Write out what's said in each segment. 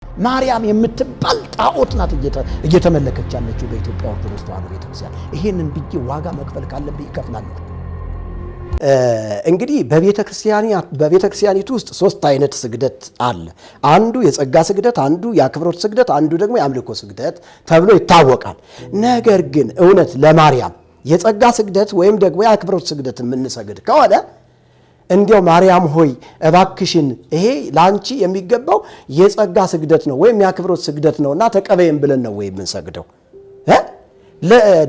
ማርያም የምትባል ጣዖት ናት እየተመለከች ያለችው በኢትዮጵያ ኦርቶዶክስ ተዋሕዶ ቤተክርስቲያን። ይሄንን ብዬ ዋጋ መክፈል ካለብኝ እከፍላለሁ። እንግዲህ በቤተክርስቲያኒቱ ውስጥ 3 አይነት ስግደት አለ። አንዱ የጸጋ ስግደት፣ አንዱ የአክብሮት ስግደት፣ አንዱ ደግሞ የአምልኮ ስግደት ተብሎ ይታወቃል። ነገር ግን እውነት ለማርያም የጸጋ ስግደት ወይም ደግሞ የአክብሮት ስግደት የምንሰግድ ከሆነ እንዲያው ማርያም ሆይ እባክሽን ይሄ ላንቺ የሚገባው የጸጋ ስግደት ነው ወይም የአክብሮት ስግደት ነውና ተቀበይም ብለን ነው ወይ የምንሰግደው?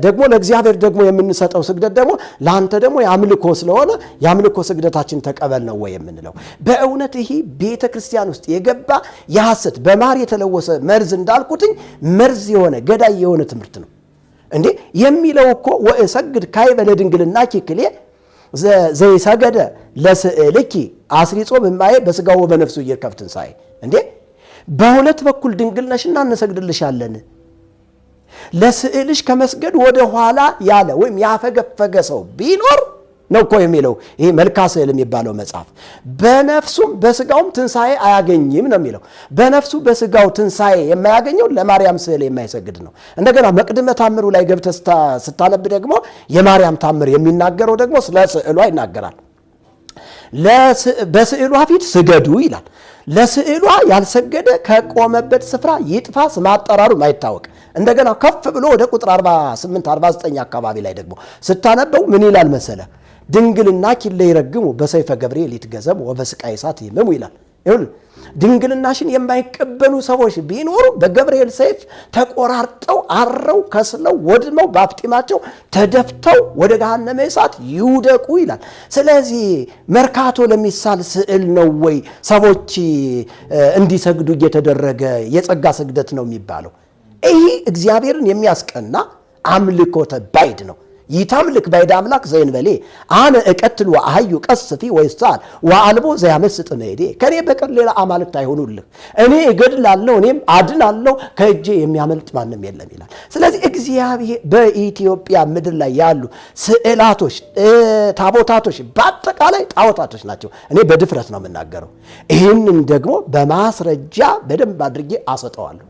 ደግሞ ለእግዚአብሔር ደግሞ የምንሰጠው ስግደት ደግሞ ላንተ ደግሞ የአምልኮ ስለሆነ የአምልኮ ስግደታችን ተቀበል ነው ወይ የምንለው? በእውነት ይሄ ቤተክርስቲያን ውስጥ የገባ የሐሰት በማር የተለወሰ መርዝ እንዳልኩትኝ መርዝ የሆነ ገዳይ የሆነ ትምህርት ነው እንዴ የሚለው እኮ ወእሰግድ ካዕበ ለድንግልናኪ ክልኤ ዘይሰገደ ለስዕልኪ አስሪጾ በማየ በስጋው በነፍሱ ይርከብ ትንሣኤ። እንዴ በሁለት በኩል ድንግል ነሽና እንሰግድልሻለን። ለስዕልሽ ከመስገድ ወደ ኋላ ያለ ወይም ያፈገፈገ ሰው ቢኖር ነው እኮ የሚለው ይሄ መልካ ስዕል የሚባለው መጽሐፍ። በነፍሱም በስጋውም ትንሣኤ አያገኝም ነው የሚለው። በነፍሱ በስጋው ትንሣኤ የማያገኘው ለማርያም ስዕል የማይሰግድ ነው። እንደገና መቅድመ ታምሩ ላይ ገብተህ ስታነብ ደግሞ የማርያም ታምር የሚናገረው ደግሞ ስለ ስዕሏ ይናገራል። በስዕሏ ፊት ስገዱ ይላል። ለስዕሏ ያልሰገደ ከቆመበት ስፍራ ይጥፋ፣ ስም አጠራሩ ማይታወቅ። እንደገና ከፍ ብሎ ወደ ቁጥር 48 49 አካባቢ ላይ ደግሞ ስታነበው ምን ይላል መሰለ? ድንግልናኪ ለይረግሙ በሰይፈ ገብርኤል ይትገዘሙ ወበስቃይ እሳት ይመሙ ይላል። ይሁን ድንግልናሽን የማይቀበሉ ሰዎች ቢኖሩ በገብርኤል ሰይፍ ተቆራርጠው አረው ከስለው ወድመው በአፍጢማቸው ተደፍተው ወደ ገሃነመ እሳት ይውደቁ ይላል። ስለዚህ መርካቶ ለሚሳል ስዕል ነው ወይ ሰዎች እንዲሰግዱ እየተደረገ የጸጋ ስግደት ነው የሚባለው? ይህ እግዚአብሔርን የሚያስቀና አምልኮተ ባዕድ ነው። ይታምልክ ባዕድ አምላክ ዘእንበሌ አነ እቀትል ወአህዩ ቀስፊ ወይሳል ወአልቦ ዘያመስጥ ነይዴ። ከኔ በቀር ሌላ አማልክት አይሆኑልህ። እኔ እገድላለሁ፣ እኔም አድናለሁ፣ ከእጄ የሚያመልጥ ማንም የለም ይላል። ስለዚህ እግዚአብሔር በኢትዮጵያ ምድር ላይ ያሉ ስዕላቶች፣ ታቦታቶች በአጠቃላይ ጣዖታቶች ናቸው። እኔ በድፍረት ነው የምናገረው። ይህንን ደግሞ በማስረጃ በደንብ አድርጌ አሰጠዋለሁ።